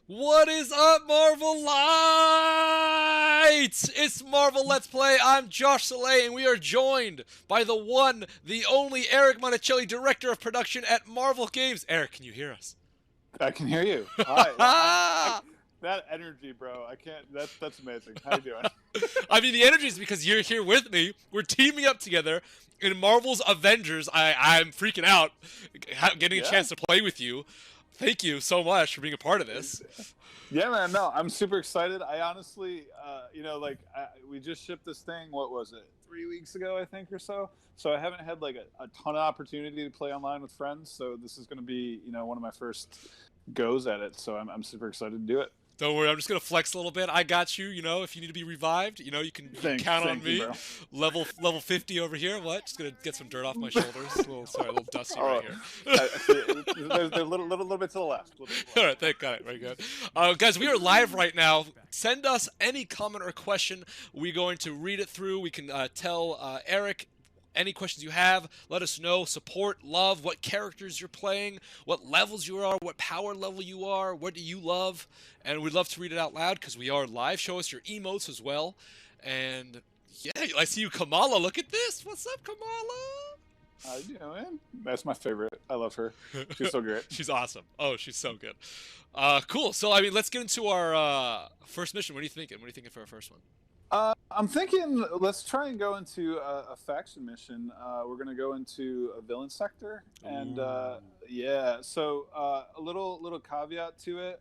What is up, Marvel Lights? It's Marvel Let's Play. I'm Josh Saleh, and we are joined by the one, the only Eric Monacelli, Director of Production at Marvel Games. Eric, can you hear us? I can hear you. Hi. That energy, bro. I can't. That's amazing. How you doing? I mean, the energy is because you're here with me. We're teaming up together in Marvel's Avengers. I'm freaking out getting a Yeah. chance to play with you. Thank you so much for being a part of this. Yeah, man. No, I'm super excited. I honestly, we just shipped this thing. What was it? 3 weeks ago, I think, or so. So I haven't had like a ton of opportunity to play online with friends. So this is going to be, one of my first goes at it. So I'm super excited to do it. Don't worry, I'm just gonna flex a little bit. I got you. If you need to be revived, you can count on me. You, level 50 over here. What? Just gonna get some dirt off my shoulders. A little dusty right here. There's a little bit to the left. All right, thank God. Very good. Guys, we are live right now. Send us any comment or question. We're going to read it through. We can tell Eric any questions you have. Let us know. Support, love, what characters you're playing, what levels you are, what power level you are, what do you love, and we'd love to read it out loud because we are live. Show us your emotes as well. And yeah, I see you, Kamala. Look at this. What's up, Kamala? How you doing? That's my favorite. I love her. She's so great. She's awesome. Oh, she's so good. Cool. So, I mean, let's get into our first mission. What are you thinking? What are you thinking for our first one? I'm thinking let's try and go into a faction mission. We're gonna go into a villain sector, and yeah. So a little caveat to it,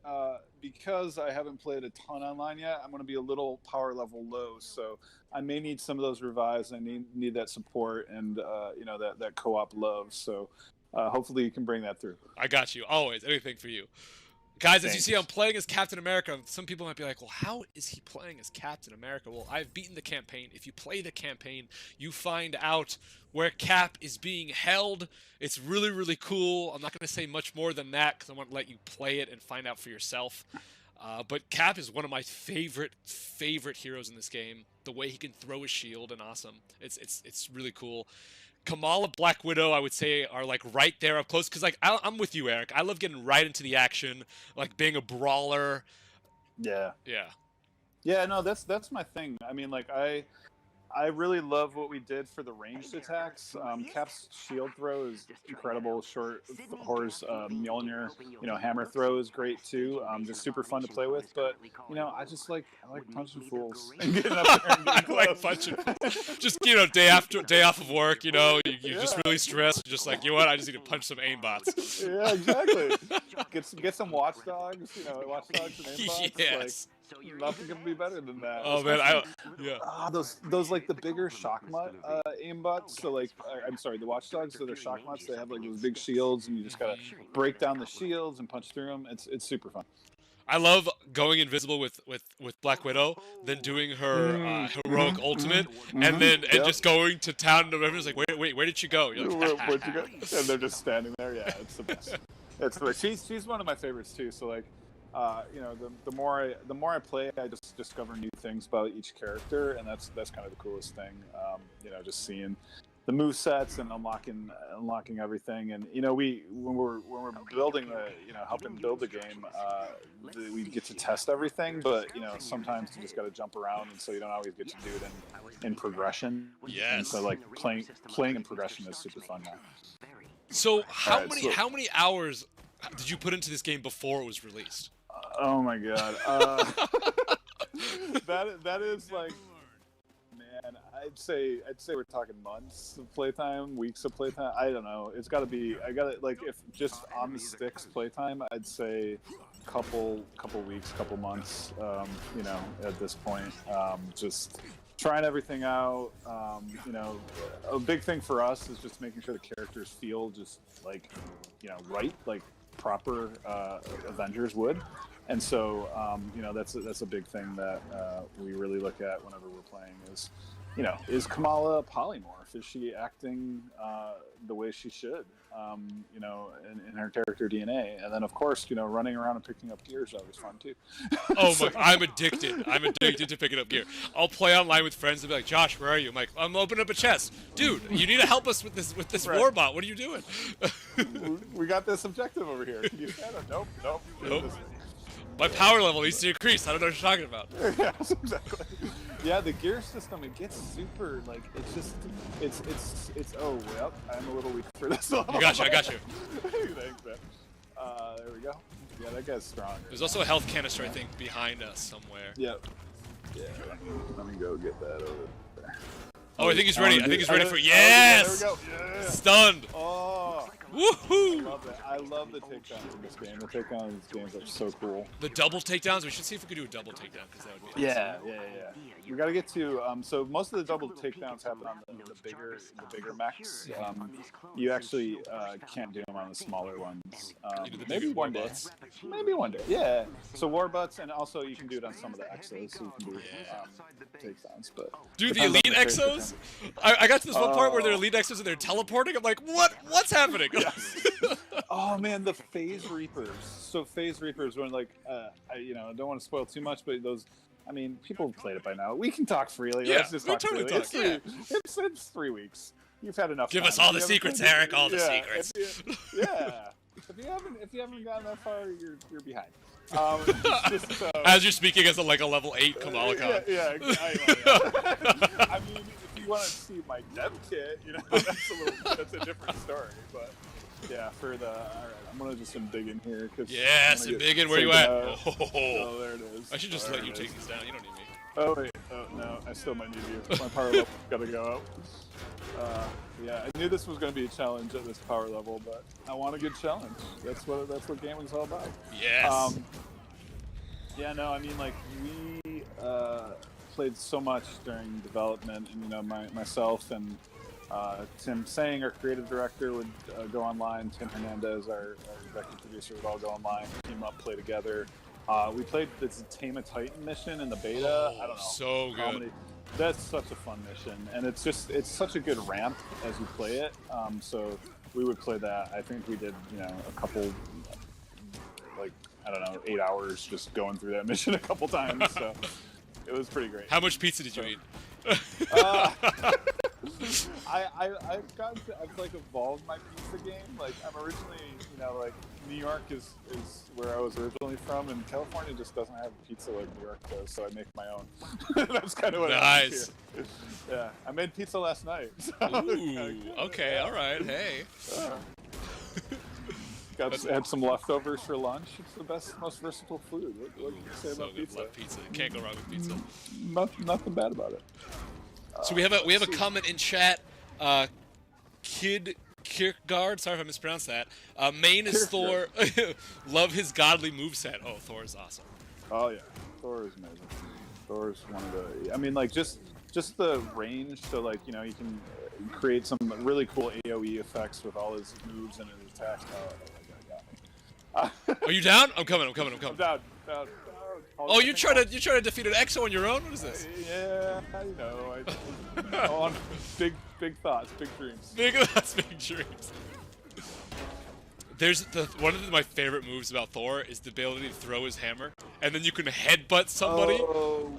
because I haven't played a ton online yet. I'm gonna be a little power level low, so I may need some of those revives. I need that support and that co-op love. So hopefully you can bring that through. I got you. Always. Anything for you. Guys, as you see, I'm playing as Captain America. Some people might be like, well, how is he playing as Captain America? Well, I've beaten the campaign. If you play the campaign, you find out where Cap is being held. It's really, really cool. I'm not going to say much more than that because I want to let you play it and find out for yourself. But Cap is one of my favorite heroes in this game. The way he can throw his shield and awesome. It's really cool. Kamala, Black Widow, I would say, are like right there up close because I'm with you, Eric. I love getting right into the action, like being a brawler. Yeah. Yeah. Yeah. No, that's my thing. I mean, like I really love what we did for the ranged attacks. Cap's shield throw is incredible. Short Horror's Mjolnir, hammer throw is great too. Just super fun to play with. But I like punching fools and getting up there and getting like punching. Just day off of work. You're just really stressed. Just like what? I just need to punch some aimbots. Yeah, exactly. Get some watchdogs. Watchdogs and aimbots. Yes. Nothing can be better than that. Oh man, yeah. Those like the bigger shockmut aimbots. So I'm sorry, the watchdogs. So they're shockmuts. They have like those big shields, and you just gotta break down the shields and punch through them. It's super fun. I love going invisible with Black Widow, then doing her heroic ultimate, and then just going to town. And everyone's like, wait, where did she go? You're like, where'd you go? And they're just standing there. Yeah, it's the best. It's the best. She's one of my favorites too. So like. The more I play, I just discover new things about each character, and that's kind of the coolest thing. Just seeing the move sets and unlocking everything. And when we're building helping build the game, we get to test everything, but sometimes you just got to jump around, and so you don't always get to do it in progression. Yes. And so like playing in progression is super fun now. So how many hours did you put into this game before it was released? Oh my god. That is like, man, I'd say we're talking months of playtime, weeks of playtime. I don't know. It's got to be. If just on the sticks playtime, I'd say couple weeks, couple months. At this point, just trying everything out. A big thing for us is just making sure the characters feel just right, like proper Avengers would. And so, that's a big thing that we really look at whenever we're playing is Kamala a polymorph? Is she acting the way she should, in her character DNA? And then, of course, running around and picking up gear is always fun, too. Oh, my, I'm addicted. I'm addicted to picking up gear. I'll play online with friends and be like, Josh, where are you? I'm like, I'm opening up a chest. Dude, you need to help us with this Right. warbot. What are you doing? We got this objective over here. Can you stand it? Nope. My power level needs to increase. I don't know what you're talking about. Yes, exactly. Yeah, the gear system, it gets super, like, it's just, it's, oh, yep, I'm a little weak for this level. I got you. Thanks, man. There we go. Yeah, that guy's strong. There's also a health canister, I think, behind us somewhere. Yep. Yeah, let me go get that over there. Oh, I think he's ready. I think he's ready for, yes! yes! There we go. Yeah. Stunned. Oh. Woohoo! I love it. I love the takedowns in this game. The takedowns in this game are so cool. The double takedowns? We should see if we could do a double takedown, because that would be awesome. Yeah. We gotta get to, so most of the double takedowns happen on the bigger mechs. You actually can't do them on the smaller ones. Maybe one day. Maybe one day. Yeah. So Warbutts, and also you can do it on some of the Exos, so you can do takedowns. But dude, the Elite Exos? I got to this one part where they're Elite Exos and they're teleporting. I'm like, what's happening? Oh man, the Phase Reapers. So Phase Reapers, when like, I don't want to spoil too much, but those, I mean, people have played it by now. We can talk freely. Yeah, let's just talk totally freely. talk, It's 3 weeks. You've had enough. Give time. us all the secrets, Eric. All the secrets. Yeah. If you haven't gotten that far, you're behind. Just, as you're speaking as a level 8 Kamala Khan. Yeah. I mean, if you want to see my dev kit, that's a different story. But yeah, for the all right, I'm gonna just dig in here because dig in. Where you at? Oh, there it is. I should just let you take these down. You don't need me. Oh wait, no, I still might need you. My power level's gotta go up. Yeah, I knew this was gonna be a challenge at this power level, but I want a good challenge. That's what gaming's all about. Yes. Yeah, no, I mean, like, we played so much during development, and myself and Tim Sang, our creative director, would go online. Tim Hernandez, our executive producer, would all go online, team up, play together. We played this Tame a Titan mission in the beta. I don't know. So good. That's such a fun mission, and it's such a good ramp as you play it. So we would play that. I think we did, a couple, 8 hours just going through that mission a couple times. So it was pretty great. How much pizza did you eat? I've evolved my pizza game. Like, I'm originally, New York is where I was originally from, and California just doesn't have pizza like New York does, so I make my own. That's kind of what nice. I do. Yeah, I made pizza last night. So ooh, okay, all right, hey. Had some leftovers for lunch. It's the best, most versatile food. What can you say about pizza? Love pizza. Can't go wrong with pizza. Nothing bad about it. So we have a comment in chat. Kid Kierkegaard, sorry if I mispronounced that. Main is Thor. Love his godly moveset. Oh, Thor is awesome. Oh yeah, Thor is amazing. Thor is one of the. I mean, like just the range. So you can create some really cool AOE effects with all his moves and his attacks. Are you down? I'm coming. I'm down. Oh, you're trying to defeat an Exo on your own? What is this? Yeah, on big thoughts, big dreams. Big dreams. There's one of my favorite moves about Thor is the ability to throw his hammer, and then you can headbutt somebody. Oh.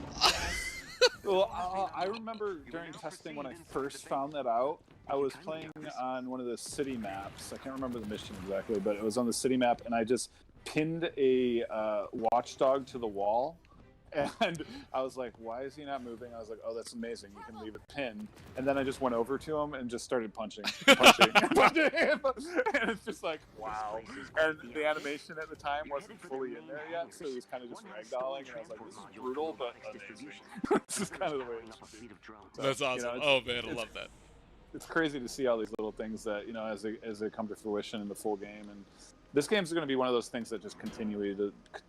Well, I remember during testing when I first found that out. I was playing on one of the city maps. I can't remember the mission exactly, but it was on the city map, and I just pinned a watchdog to the wall, and I was like, why is he not moving? I was like, oh, that's amazing, you can leave it pinned. And then I just went over to him and just started punching. And it's just like, wow. And the animation at the time wasn't fully in there yet, so it was kind of just ragdolling, and I was like, this is brutal, but amazing. This is kind of the way it should be. So, that's awesome. Oh man, I love that. It's crazy to see all these little things that, as they come to fruition in the full game. And this game's going to be one of those things that just continually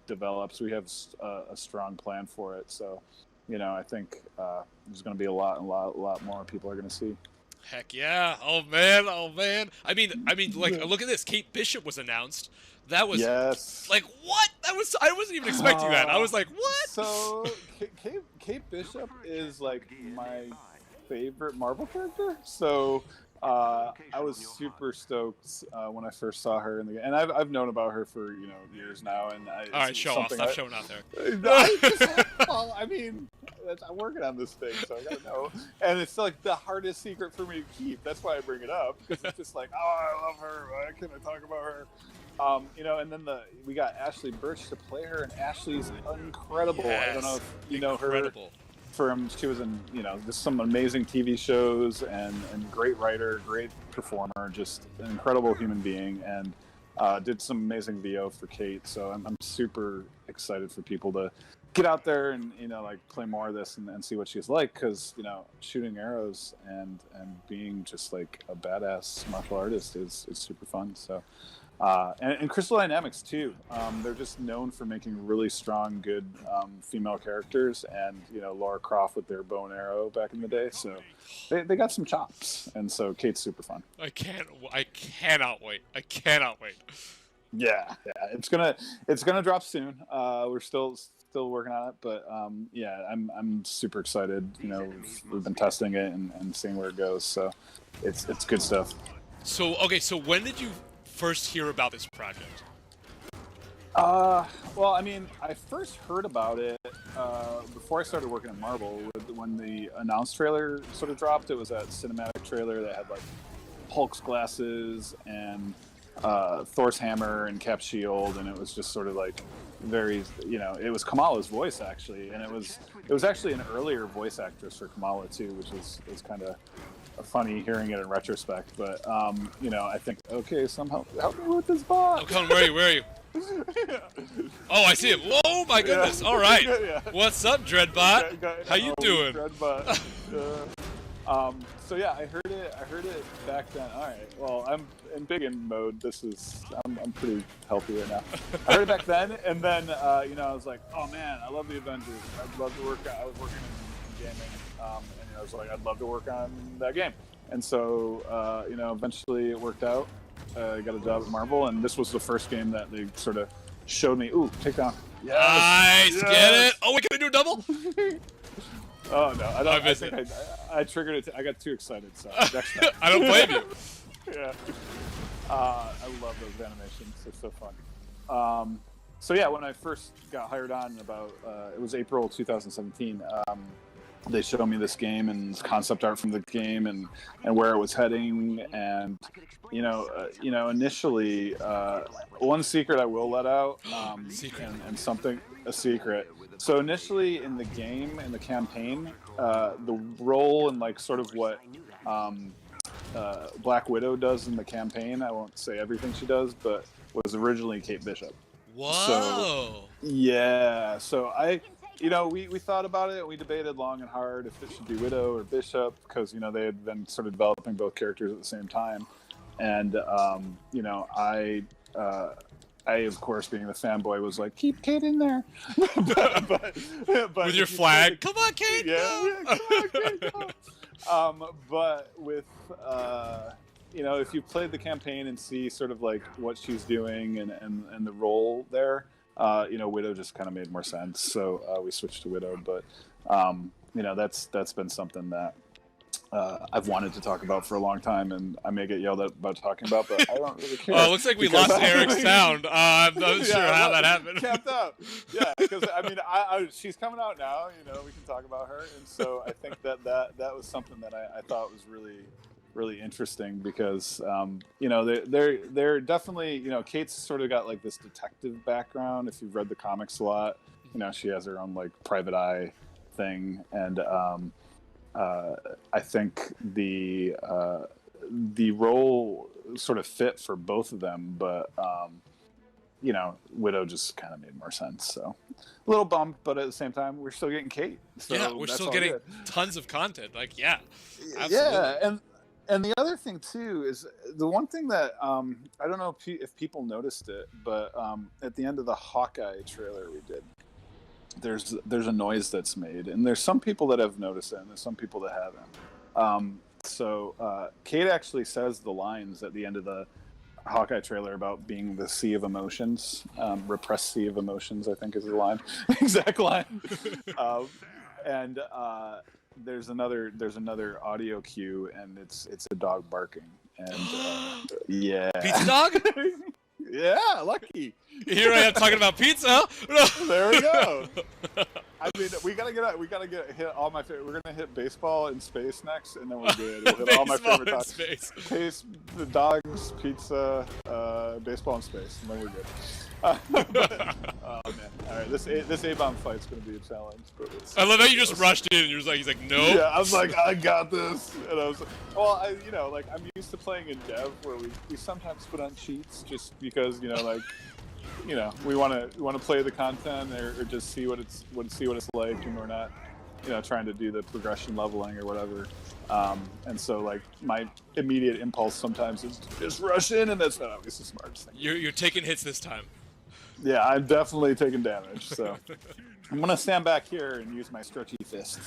develops. We have a strong plan for it. So, I think there's going to be a lot more people are going to see. Heck yeah. Oh man. I mean, look at this. Kate Bishop was announced. That was like, what? I wasn't even expecting that. I was like, what? So Kate Bishop is like my favorite Marvel character, so I was super stoked when I first saw her in the game, and I've known about her for years now. And all right, stop showing out there. Well, I mean, I'm working on this thing, so I gotta know. And it's like the hardest secret for me to keep. That's why I bring it up, because it's just like, oh, I love her. Why can't I talk about her? You know, and then we got Ashley Birch to play her, and Ashley's incredible. Yes, I don't know if you know her incredible. from she was in, you know, just some amazing TV shows, and great writer, great performer, just an incredible human being, and did some amazing VO for Kate. So I'm super excited for people to get out there and, you know, like play more of this and see what she's like, because, you know, shooting arrows and being just like a badass martial artist is super fun. So and Crystal Dynamics too. They're just known for making really strong, good female characters, and, you know, Laura Croft with their bow and arrow back in the day. So they got some chops, and so Kate's super fun. I cannot wait. I cannot wait. Yeah, it's gonna drop soon. We're still working on it, but yeah, I'm super excited. You know, we've been testing it and seeing where it goes. So it's good stuff. So okay, so when did you first hear about this project? Well, I mean, I first heard about it before I started working at Marvel. When the announced trailer sort of dropped, it was that cinematic trailer that had like Hulk's glasses and Thor's hammer and Cap's shield, and it was just sort of like very, you know, it was Kamala's voice actually, and it was actually an earlier voice actress for Kamala too, which is kind of funny hearing it in retrospect. But you know, I think, okay, somehow help me with this box. I'm coming. Where are you? Oh, I see him. Whoa, my goodness. Yeah. All right. Yeah. What's up, Dreadbot? How you doing? Dreadbot. So yeah, I heard it back then. All right. Well, I'm in big in mode. I'm pretty healthy right now. I heard it back then, and then you know, I was like, oh man, I love the Avengers. I'd love to work. I was working in gaming, and you know, I was like, I'd love to work on that game. And so you know, eventually it worked out. I got a job at Marvel, and this was the first game that they sort of showed me. Ooh, takedown. Yes, nice, get it. Oh, wait, can I do a double? Oh no, I don't. I think I triggered it. I got too excited. So I don't blame you. Yeah. I love those animations. They're so fun. So yeah, when I first got hired on, about it was April 2017. They showed me this game and concept art from the game and where it was heading, and you know, initially, one secret I will let out, and something, a secret. So initially in the game, in the campaign, the role and like sort of what Black Widow does in the campaign, I won't say everything she does, but was originally Kate Bishop. Whoa. So, yeah. So you know, we thought about it. We debated long and hard if it should be Widow or Bishop, because, you know, they had been sort of developing both characters at the same time. And, you know, I of course, being the fanboy, was like, keep Kate in there. but with your flag, come on, Kate. Yeah, come on, Kate. Go. But with you know, if you played the campaign and see sort of like what she's doing and the role there, you know, Widow just kind of made more sense. So we switched to Widow. But you know, that's been something that I've wanted to talk about for a long time, and I may get yelled at about talking about, but I don't really care. Well, it looks like we lost Eric's sound. I'm not sure how that happened. Capped out. Yeah, because I mean, she's coming out now. You know, we can talk about her, and so I think that was something that I thought was really interesting, because you know, they're definitely, you know, Kate's sort of got like this detective background. If you've read the comics a lot, you know, she has her own like private eye thing, and I think the role sort of fit for both of them, but you know, Widow just kind of made more sense. So a little bummed, but at the same time, we're still getting Kate. So yeah, we're still getting tons of content. Like, yeah, absolutely. Yeah, and the other thing too is the one thing that I don't know if people noticed it, but at the end of the Hawkeye trailer we did, there's a noise that's made, and there's some people that have noticed it, and there's some people that haven't. So Kate actually says the lines at the end of the Hawkeye trailer about being the sea of emotions, repressed sea of emotions, I think is the line, exact line. And there's another audio cue, and it's a dog barking, and yeah, pizza dog. Yeah, lucky. Here I am talking about pizza. There we go. I mean, we gotta hit all my favorite. We're gonna hit baseball in space next, and then we're good. We'll hit all my favorite topics. Space, the dogs, pizza, baseball in space, and then we're good. But, oh man! All right, this A-bomb fight's gonna be a challenge. But I love how you just rushed in. And you're just like, he's like, no. Yeah, I was like, I got this, and I was like, well, like I'm used to playing in dev where we sometimes put on cheats just because like. We want to play the content or just see what it's like, and we're not, trying to do the progression leveling or whatever. And so like my immediate impulse sometimes is to just rush in, and that's not always the smartest thing. You're taking hits this time. Yeah, I'm definitely taking damage. So I'm gonna stand back here and use my stretchy fist.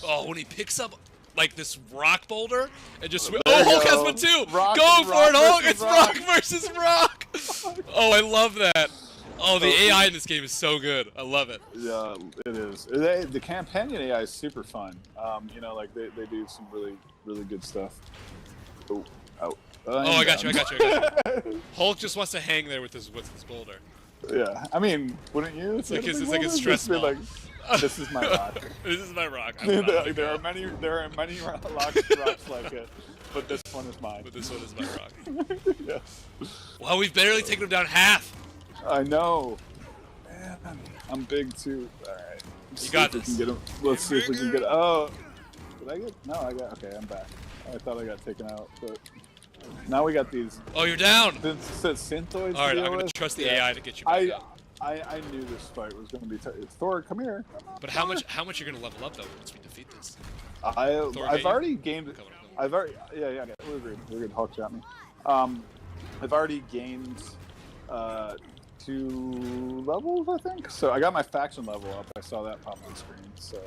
Oh, when he picks up like this rock boulder and just Hulk has one too. Rock, go for it, Hulk! It's rock versus rock. Oh, I love that. Oh, the AI in this game is so good. I love it. Yeah, it is. The companion AI is super fun. Like they do some really, really good stuff. Oh, I got you. Hulk just wants to hang there with his boulder. Yeah, I mean, wouldn't you? It's like his stress ball. Like, this is my rock. This is my rock. There are many rocks like it, but this one is mine. But this one is my rock. Yes. Wow, we've barely taken him down half. I know. Man, I'm big too. All right. You got this. Let's see if we can get. Oh, did I get? No, I got. Okay, I'm back. I thought I got taken out, but now we got these. Oh, you're down. Synthoids. All right, I'm gonna trust the AI to get you back up. I knew this fight was gonna be. Thor, come here. But how much you're gonna level up though once we defeat this? I've already gained. Yeah. We're good. Hulk shot me. I've already gained. 2 levels, I think. So I got my faction level up. I saw that pop on screen. So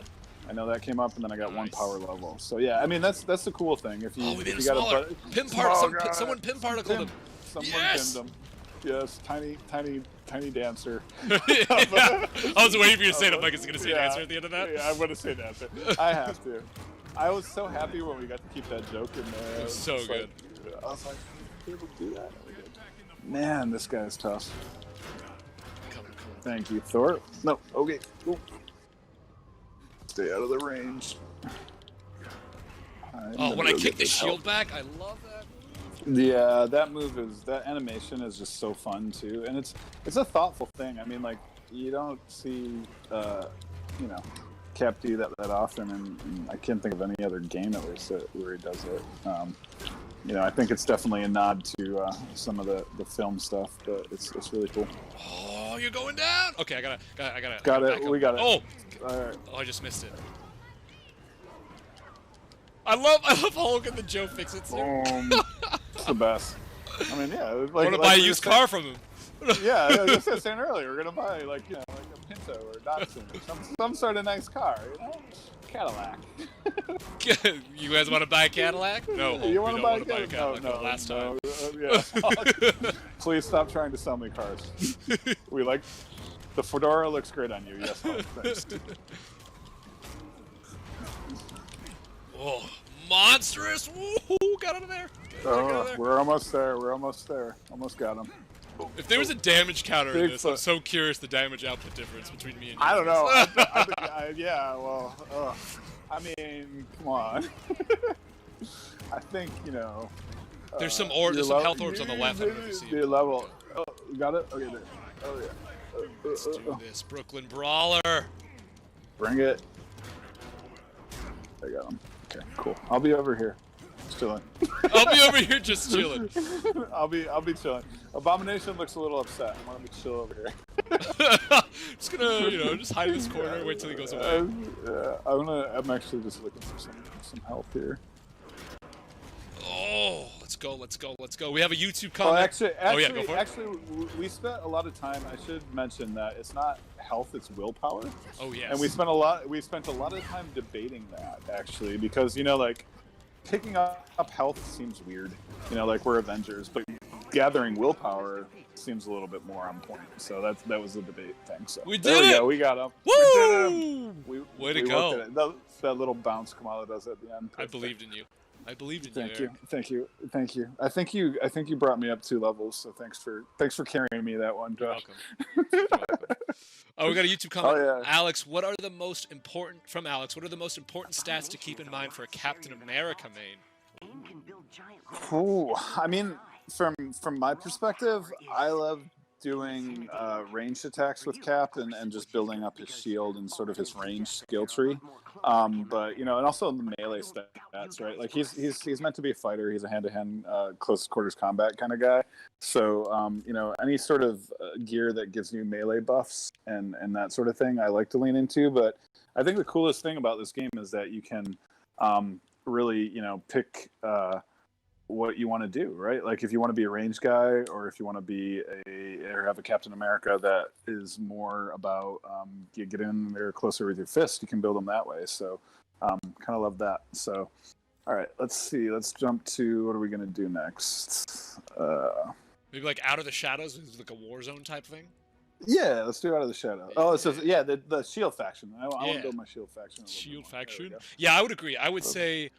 I know that came up, and then I got 1 power level. So yeah, I mean that's the cool thing. If you, we made if him you smaller. got a Someone pin particled him. Someone yes! pinned him. Yes, tiny dancer. I was waiting for you to say it. I'm like, is he gonna say dancer at the end of that? Yeah, I'm gonna say dancer. I have to. I was so happy when we got to keep that joke in there. It was so good. I was like, people do that. Man, this guy is tough. Thank you, Thor. No, okay. Ooh. Stay out of the range. When I kick the shield back, I love that. Yeah, that animation is just so fun too, and it's a thoughtful thing. I mean, like you don't see, Cap do that often, and I can't think of any other game at least where he does it. I think it's definitely a nod to some of the film stuff, but it's really cool. Oh, you're going down. Okay, I gotta. Got it. We got it. Oh, all right. Oh, I just missed it. I love Hulk and the Joe Fix-It suit. It's the best. I mean, yeah. I want to buy a used car from him. Yeah, I was just saying earlier, we're gonna buy like a Pinto or a Datsun, some sort of nice car, Cadillac. You guys want to buy a Cadillac? No, you want to buy a Cadillac? No, last time. Yeah. Please stop trying to sell me cars. We like the fedora looks great on you. Yes, thanks. Oh, monstrous! Woo! Got out of there. We're almost there. Almost got him. If there was a damage counter in this, I'm so curious the damage output difference between me and you. I don't know. I mean, come on. I think, there's some health orbs on the left. I don't know if you see the level. Oh, you got it? Okay, there. Oh, yeah. Let's do this. Brooklyn Brawler. Bring it. I got him. Okay, cool. I'll be over here. Just chilling. I'll be over here just chilling. I'll be chilling. Abomination looks a little upset. I'm gonna be chill over here. Just gonna, just hide in this corner, wait till he goes away. I'm actually just looking for some help here. Oh, let's go. We have a YouTube comment. Actually, we spent a lot of time. I should mention that it's not health; it's willpower. Oh yes. And we spent a lot of time debating that actually, because picking up health seems weird. Like we're Avengers, but gathering willpower seems a little bit more on point. So that was the debate thing. So we did there we it. Go. We got him. Woo! Way to go. That little bounce Kamala does at the end. I believed in you. I believed in Thank you, you, thank you, thank you. I think you brought me up 2 levels, so thanks for carrying me that one, You're Josh. welcome. You're welcome. Oh, we got a YouTube Oh comment. yeah. Alex, what are the most important from Alex? What are the most important stats to keep in mind for a Captain America main? Ooh, I mean, from my perspective, I love doing ranged attacks with Cap and just building up his shield and sort of his range skill tree. But you know, and also the melee stats, right? Like he's meant to be a fighter. He's a hand-to-hand, close quarters combat kind of guy. So you know, any sort of gear that gives you melee buffs and that sort of thing, I like to lean into. But I think the coolest thing about this game is that you can really, you know, pick what you want to do, right? Like if you want to be a range guy, or if you want to be or have a Captain America that is more about you get in there closer with your fist, you can build them that way. So kind of love that. So all right, let's see. Let's jump to what are we gonna do next? Maybe like Out of the Shadows is like a Warzone type thing. Yeah, let's do Out of the Shadow. Oh, it says the Shield faction. I want to build my Shield faction. Shield faction. Yeah, I would agree. I would say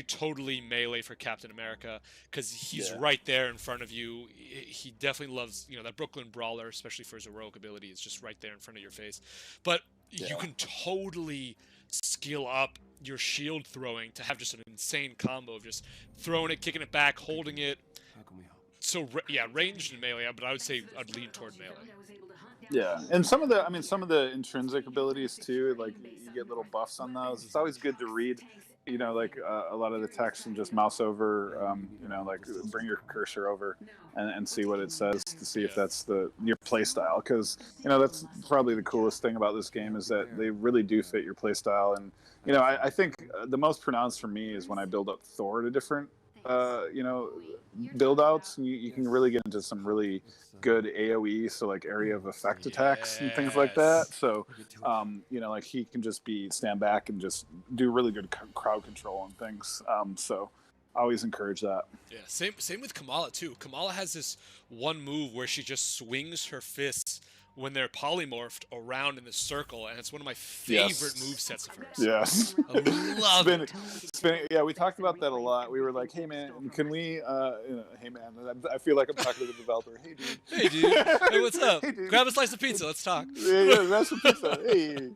totally melee for Captain America because he's right there in front of you. He definitely loves, you know, that Brooklyn Brawler, especially for his heroic ability. It's just right there in front of your face. But you can totally skill up your shield throwing to have just an insane combo of just throwing it, kicking it back, holding it. So yeah, ranged and melee, but I would say I'd lean toward melee. Yeah, and some of the intrinsic abilities too, like you get little buffs on those. It's always good to read, you know, like a lot of the text and just mouse over, you know, like bring your cursor over and see what it says to see if that's your play style. Because you know that's probably the coolest thing about this game is that they really do fit your play style. And you know, I think the most pronounced for me is when I build up Thor to different, you know, build outs. And you can really get into some really good AoE, so like area of effect attacks and things like that. So you know, like he can just stand back and just do really good crowd control and things. So I always encourage that. Yeah, same with Kamala too. Kamala has this one move where she just swings her fists when they're polymorphed around in the circle, and it's one of my favorite movesets of hers. Yes. I love it. Yeah, we talked about that a lot. We were like, hey man, can we you know, hey man, I feel like I'm talking to the developer. Hey dude. Hey dude. Hey, what's up? Hey, dude. Grab a slice of pizza, let's talk. Yeah, grab some pizza. Hey.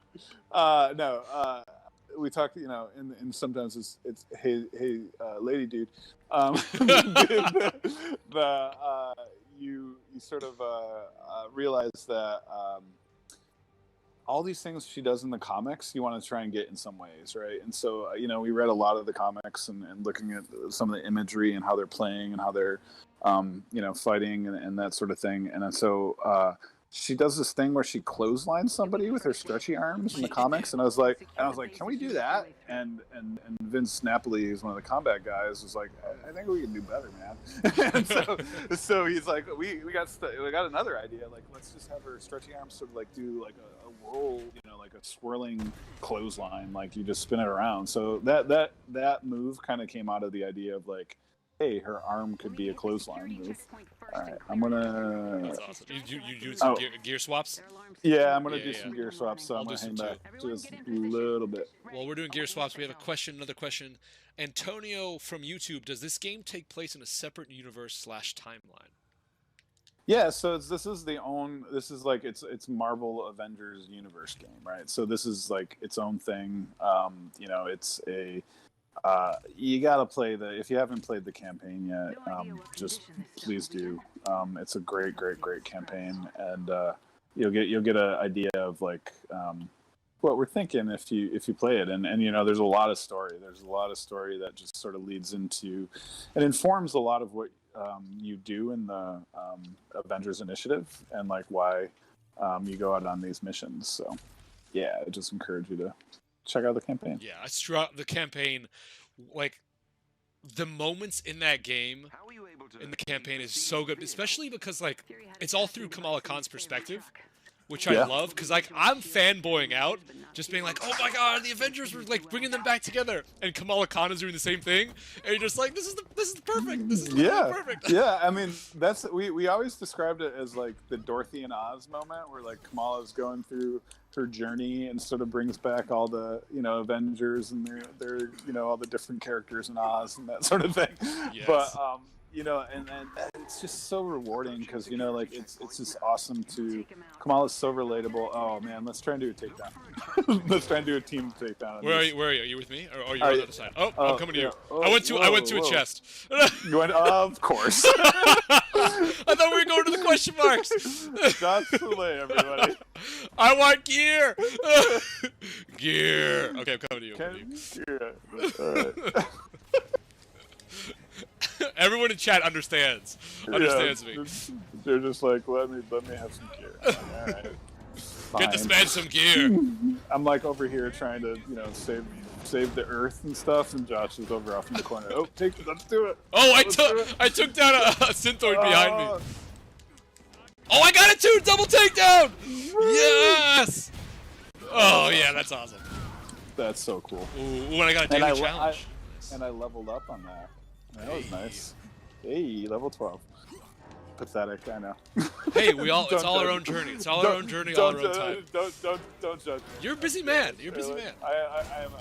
No, we talk, you know, and sometimes it's hey lady dude. You sort of realize that all these things she does in the comics, you want to try and get in some ways, right? And so, you know, we read a lot of the comics and looking at some of the imagery and how they're playing and how they're, you know, fighting and that sort of thing. And so she does this thing where she clotheslines somebody with her stretchy arms in the comics, and I was like, can we do that? And Vince Napoli, who's one of the combat guys, was like, I think we can do better, man. And so he's like, we got another idea. Like, let's just have her stretchy arms sort of like do like a whirl, you know, like a swirling clothesline, like you just spin it around. So that move kind of came out of the idea of like, hey, her arm could be a clothesline move. All right, I'm gonna. That's awesome. You do some gear swaps? Yeah, I'm gonna do some gear swaps. So I'm gonna hang back just a little bit. While we're doing gear swaps, we have another question. Antonio from YouTube: does this game take place in a separate universe / timeline? Yeah, so this is like it's Marvel Avengers universe game, right? So this is like its own thing. You know, it's a you gotta play if you haven't played the campaign yet, just please do. It's a great campaign, and you'll get an idea of like what we're thinking if you play it. And you know, there's a lot of story. There's a lot of story that just sort of leads into and informs a lot of what you do in the Avengers Initiative and like why you go out on these missions. So yeah, I just encourage you to check out the campaign. Yeah, the campaign, like the moments in that game in the campaign is so good, especially because like it's all through Kamala Khan's perspective. which I love, because like I'm fanboying out, just being like, oh my god, the Avengers were like bringing them back together, and Kamala Khan is doing the same thing, and you're just like, this is perfect, this is literally perfect. Yeah, I mean that's we always described it as like the Dorothy and Oz moment, where like Kamala's going through her journey and sort of brings back all the Avengers and their all the different characters in Oz and that sort of thing. Yes. But and it's just so rewarding because like it's just awesome to Kamala's so relatable. Oh man, let's try and do a takedown. Let's try and do a team takedown. Where are you? Are you with me, or are you on the other side? Oh, I'm coming to you. I went to a chest. You went, of course. I thought we were going to the question marks. Josh Saleh, everybody. I want gear. Gear. Okay, I'm coming to you. All right. Everyone in chat understands me. They're just like, let me have some gear. Like, all right. Get this man some gear. I'm like over here trying to save the earth and stuff, and Josh is over off in the corner. Oh, let's do it. Oh, I took down a Synthoid behind me. Oh, I got it too! Double takedown! Yes! Oh yeah, that's awesome. That's so cool. Ooh, when I got a daily challenge. And I leveled up on that. That was nice. Hey, level 12. Pathetic, I know. Hey, it's all our own journey. It's all our own journey, all our own time. Don't judge me. You're a busy man. You're a busy man. I am.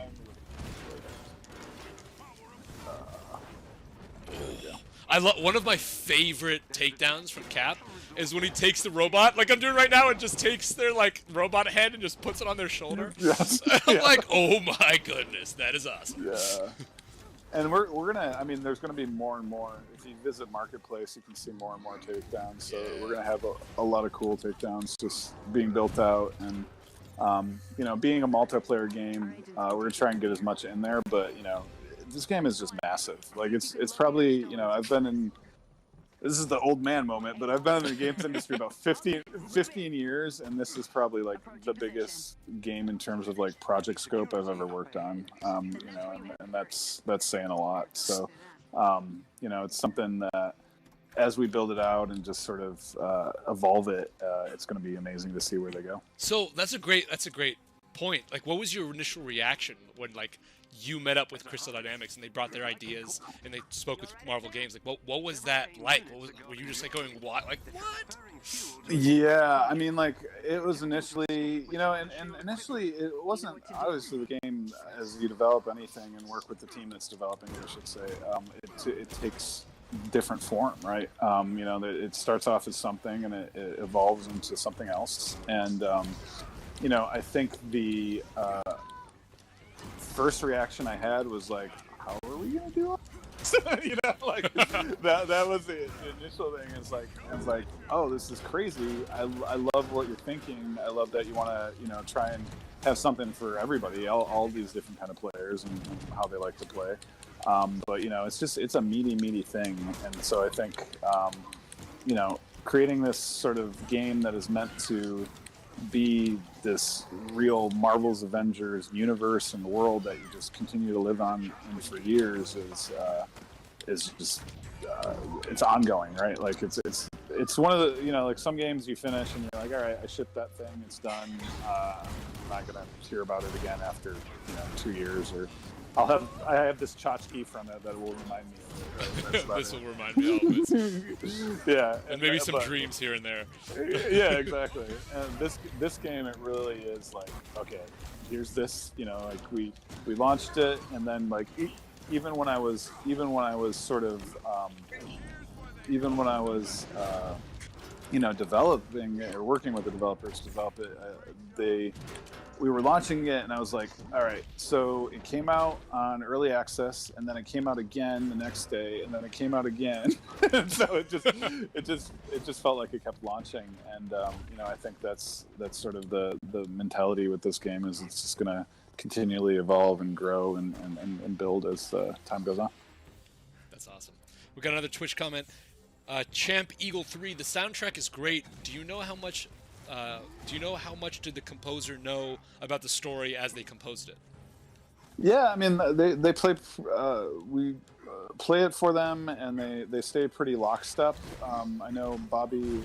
I love one of my favorite takedowns from Cap is when he takes the robot, like I'm doing right now, and just takes their like robot head and just puts it on their shoulder. Yes. I'm like, oh my goodness, that is awesome. Yeah. And we're gonna. I mean, there's gonna be more and more. If you visit Marketplace, you can see more and more takedowns. So we're gonna have a lot of cool takedowns just being built out, and being a multiplayer game, we're gonna try and get as much in there. But this game is just massive. Like it's probably I've been in. This is the old man moment, but I've been in the games industry about 15 years, and this is probably like the biggest game in terms of like project scope I've ever worked on. And that's saying a lot. So, it's something that as we build it out and just sort of evolve it, it's going to be amazing to see where they go. So that's a great point. Like, what was your initial reaction when like you met up with Crystal Dynamics and they brought their ideas and they spoke with Marvel Games? Like, what was that like? Were you just like going, what? Like, what? Yeah, I mean, like, it was initially, and initially it wasn't obviously the game as you develop anything and work with the team that's developing it, I should say. It takes different form, right? It starts off as something and it evolves into something else. And, I think the first reaction I had was like, how are we gonna do it? that was the initial thing. It's like, oh, this is crazy. I love what you're thinking. I love that you want to try and have something for everybody, all these different kind of players and how they like to play. But it's a meaty thing, and so I think creating this sort of game that is meant to be this real Marvel's Avengers universe and world that you just continue to live on in for years is just it's ongoing, right? Like it's one of the like some games you finish and you're like, all right, I shipped that thing, it's done. I'm not gonna hear about it again after 2 years, or I have this tchotchke from it that will remind me of it. Right? This will remind me of it. Yeah, and maybe some dreams here and there. Yeah, exactly. And this game, it really is like, okay, here's this. Like we launched it, and then like even when I was sort of developing or working with the developers to develop it, we were launching it, and I was like, all right, so it came out on early access, and then it came out again the next day, and then it came out again. And so it just felt like it kept launching, and I think that's sort of the mentality with this game, is it's just gonna continually evolve and grow and build as time goes on. That's awesome. We got another Twitch comment. Champ Eagle 3, the soundtrack is great. Do you know how much did the composer know about the story as they composed it? Yeah, I mean, they play. We play it for them, and they stay pretty lockstep. I know Bobby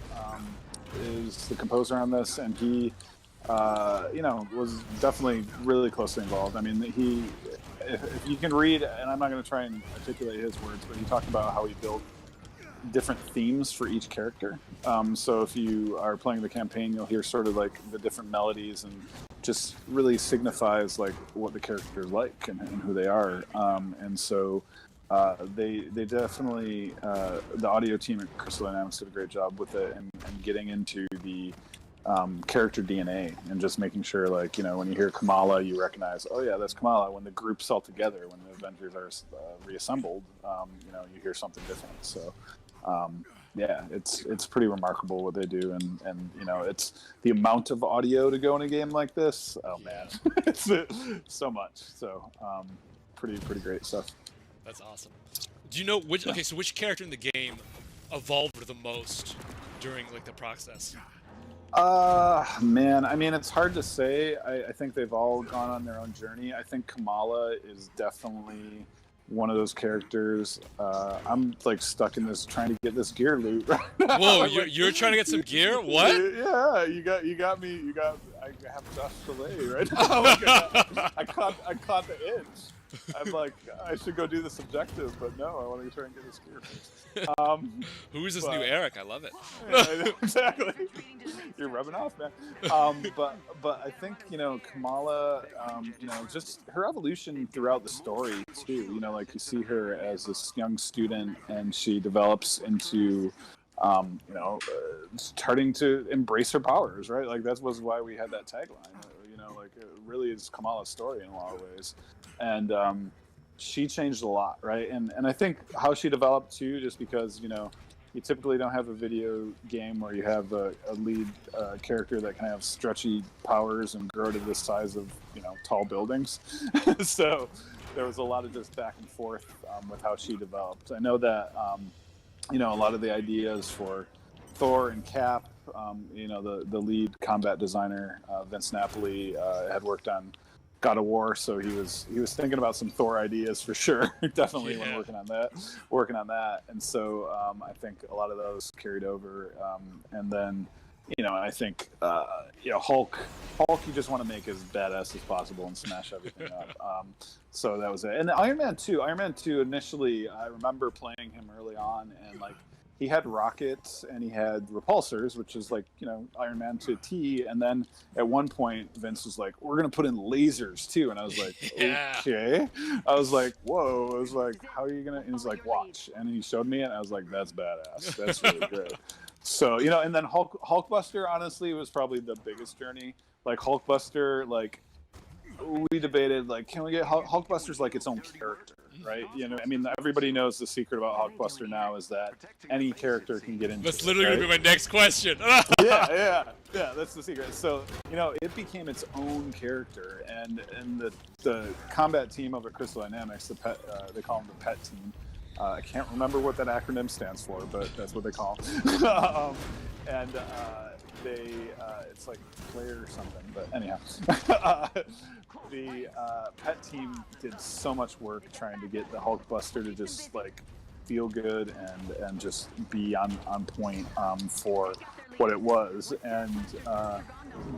is the composer on this, and he, you know, was definitely really closely involved. I mean, if you can read, and I'm not going to try and articulate his words, but he talked about how he built different themes for each character. So if you are playing the campaign, you'll hear sort of like the different melodies, and just really signifies like what the character is like and who they are. And so they definitely, the audio team at Crystal Dynamics did a great job with it, and getting into the character DNA, and just making sure, like, you know, when you hear Kamala, you recognize, oh yeah, that's Kamala. When the group's all together, when the Avengers are reassembled, you know, you hear something different. So yeah, it's pretty remarkable what they do, and you know, it's the amount of audio to go in a game like this. Oh man, it's so much. So pretty great stuff. That's awesome. Do you know which? Okay, so which character in the game evolved the most during like the process? Man, I mean, it's hard to say. I think they've all gone on their own journey. I think Kamala is definitely one of those characters. I'm like stuck in this trying to get this gear loot right now. Whoa, you're trying to get some gear? What? Yeah, you got me. I have Josh Saleh right now. Like, I caught the itch. I'm like, I should go do this objective, but no, I want to try and get this gear first. Who is this new Eric? I love it. Yeah, exactly. You're rubbing off, man. But I think, you know, Kamala, you know, just her evolution throughout the story too. You know, like you see her as this young student, and she develops into, you know, starting to embrace her powers, right? Like that was why we had that tagline. You know, like it really is Kamala's story in a lot of ways. And she changed a lot, right? And I think how she developed too, just because, you know, you typically don't have a video game where you have a lead character that can have stretchy powers and grow to the size of, you know, tall buildings. So there was a lot of just back and forth with how she developed. I know that, you know, a lot of the ideas for Thor and Cap, you know, the lead combat designer, Vince Napoli, had worked on God of War, so he was thinking about some Thor ideas for sure. Definitely when working on that. And so I think a lot of those carried over. And then, you know, I think you know, Hulk you just want to make as badass as possible and smash everything up. So that was it. And Iron Man 2 initially, I remember playing him early on, and like he had rockets and he had repulsors, which is like, you know, Iron Man to a T. And then at one point, Vince was like, we're going to put in lasers too. And I was like, okay. I was like, whoa. I was like, how are you going to? And he's like, watch. And he showed me it. And I was like, that's badass. That's really good. So, you know, and then Hulkbuster, honestly, was probably the biggest journey. Like Hulkbuster, like we debated, like, can we get Hulkbuster's like its own character? Right, you know, I mean, everybody knows the secret about Hulkbuster now is that any character can get into. That's literally right? gonna be my next question. yeah, that's the secret. So, you know, it became its own character, and the combat team over at Crystal Dynamics, the pet, they call them the pet team. I can't remember what that acronym stands for, but that's what they call them. And they, it's like player or something, but anyhow. The pet team did so much work trying to get the Hulkbuster to just like feel good and just be on point for what it was, and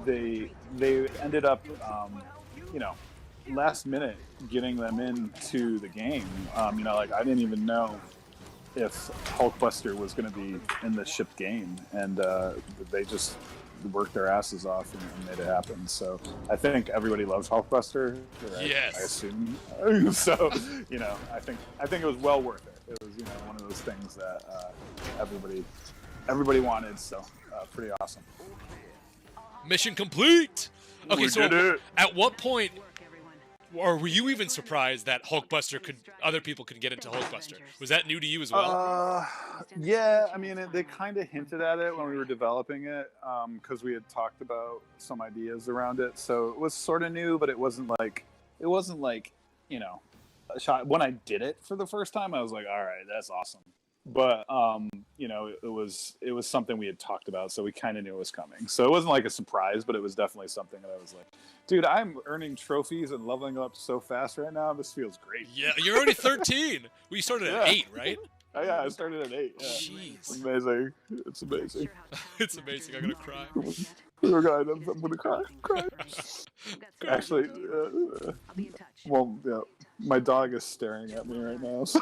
they ended up you know, last minute getting them into the game. You know, like I didn't even know if Hulkbuster was going to be in the shipped game, and they just worked their asses off and made it happen. So I think everybody loves Hulkbuster. Yes. I assume. So, you know, I think it was well worth it. It was, you know, one of those things that everybody wanted. So pretty awesome. Mission complete. Okay, We so did it. At what point, or were you even surprised that other people could get into Hulkbuster? Was that new to you as well? Yeah, I mean, they kind of hinted at it when we were developing it, because we had talked about some ideas around it. So it was sort of new, but it wasn't like, you know, a shot. When I did it for the first time, I was like, all right, that's awesome. But you know, it was something we had talked about, so we kind of knew it was coming. So it wasn't like a surprise, but it was definitely something that I was like, dude, I'm earning trophies and leveling up so fast right now. This feels great. Yeah, you're already 13. We started at 8, right? Oh yeah, I started at 8. Yeah. Jeez. Amazing. It's amazing. It's amazing. I'm gonna cry. Oh god, I'm gonna cry. Actually, well, yeah, my dog is staring at me right now. So.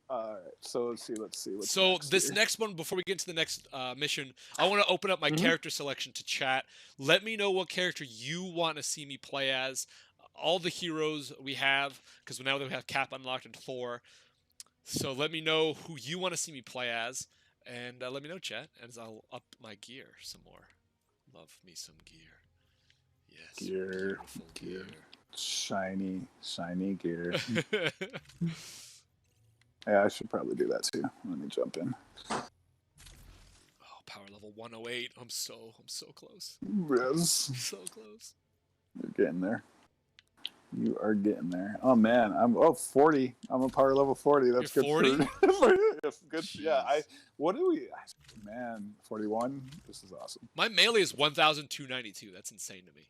All right, so let's see. What's So next this here? next one, before we get to the next mission, I want to open up my character selection to chat. Let me know what character you want to see me play as. All the heroes we have, because now that we have Cap unlocked and Thor. So let me know who you want to see me play as, and let me know, chat, as I'll up my gear some more. Love me some gear. Yes. Gear. Shiny gear. Yeah, I should probably do that too. Let me jump in. Oh, power level 108. I'm so close. Yes. So close. You're getting there. You are getting there. Oh man, I'm 40. I'm a power level 40. That's You're good 40? for good. Jeez. Yeah, man, 41. This is awesome. My melee is 1,292. That's insane to me.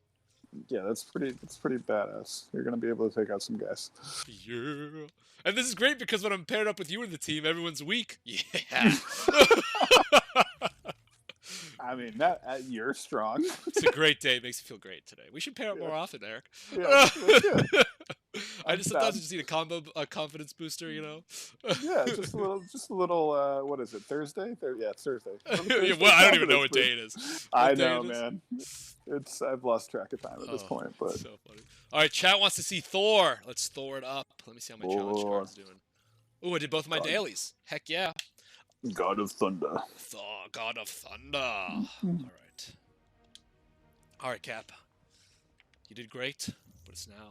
Yeah, that's pretty badass. You're gonna be able to take out some guys. Yeah. And this is great because when I'm paired up with you in the team, everyone's weak. Yeah. I mean, you're strong. It's a great day. It makes me feel great today. We should pair up more often, Eric. Yeah, I sometimes just need a confidence booster, you know. Yeah, just a little. What is it? Thursday? Yeah, it's Thursday. Yeah, well, I don't even know what day it is. I know, man. I've lost track of time at this point, but so funny. All right, chat wants to see Thor. Let's Thor it up. Let me see how my challenge card's doing. Oh, I did both of my dailies. Heck yeah. God of Thunder. Thor, God of Thunder. All right, Cap. You did great, but it's now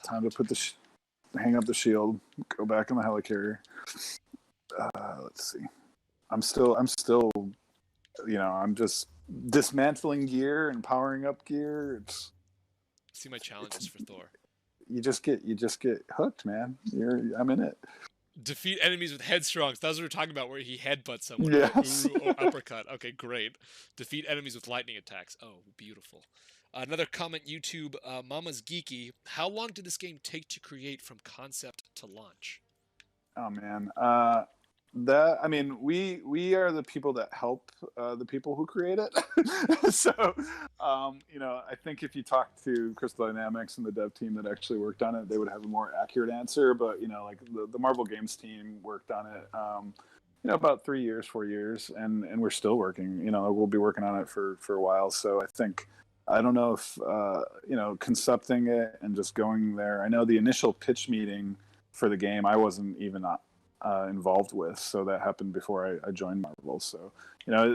time to put hang up the shield. Go back in the helicarrier. Let's see. I'm still. I'm just dismantling gear and powering up gear. See my challenges for Thor. You just get hooked, man. I'm in it. Defeat enemies with headstrongs. That's what we're talking about, where he headbutts someone. Yes. Or uppercut. Okay, great. Defeat enemies with lightning attacks. Oh, beautiful. Another comment, YouTube. Mama's Geeky. How long did this game take to create from concept to launch? Oh man, we are the people that help the people who create it. So, I think if you talk to Crystal Dynamics and the dev team that actually worked on it, they would have a more accurate answer. But like the Marvel Games team worked on it, about 4 years, and we're still working. We'll be working on it for a while. So I don't know if concepting it and just going there. I know the initial pitch meeting for the game I wasn't even involved with, so that happened before I joined Marvel. So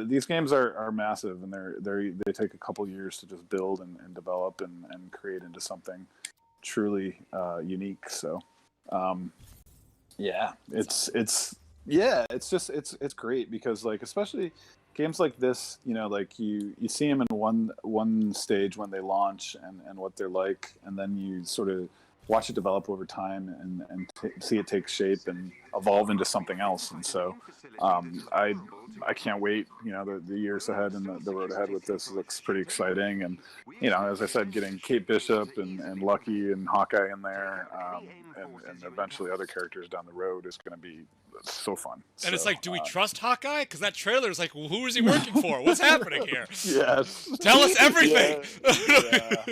these games are massive, and they take a couple years to just build and develop and create into something truly unique. So it's great because especially games like this, you see them in one stage when they launch and what they're like, and then you sort of watch it develop over time and see it take shape and evolve into something else. And so I can't wait. The years ahead and the road ahead with this looks pretty exciting. And as I said, getting Kate Bishop and Lucky and Hawkeye in there, and eventually other characters down the road is going to be so fun. And it's like, do we trust Hawkeye? Because that trailer is like, well, who is he working for? What's happening here? Yes. Tell us everything. Yeah.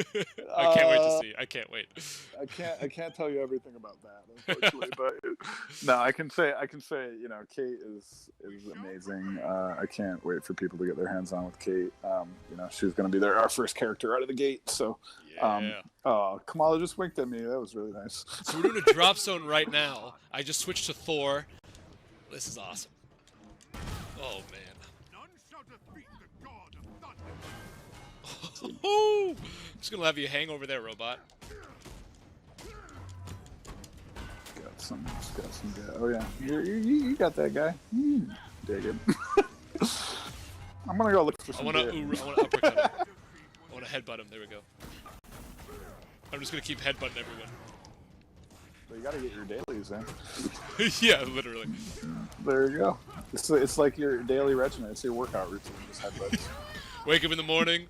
I can't wait to see. I can't wait. I can't tell you everything about that, unfortunately. But no, I can say Kate is amazing. I can't wait for people to get their hands on with Kate. She's going to be our first character out of the gate. So Kamala just winked at me. That was really nice. So we're doing a drop zone right now. I just switched to Thor. This is awesome. Oh man. None shall defeat the God of Thunder. I'm just gonna have you hang over there, robot. Got some guy. Oh yeah, you got that guy. Dig it. I'm gonna go look for some. I wanna uppercut him. I wanna headbutt him. There we go. I'm just gonna keep headbutting everyone. But you gotta get your dailies in. Yeah, literally. There you go. It's like your daily regimen. It's your workout routine. Just headbutts. Wake up in the morning.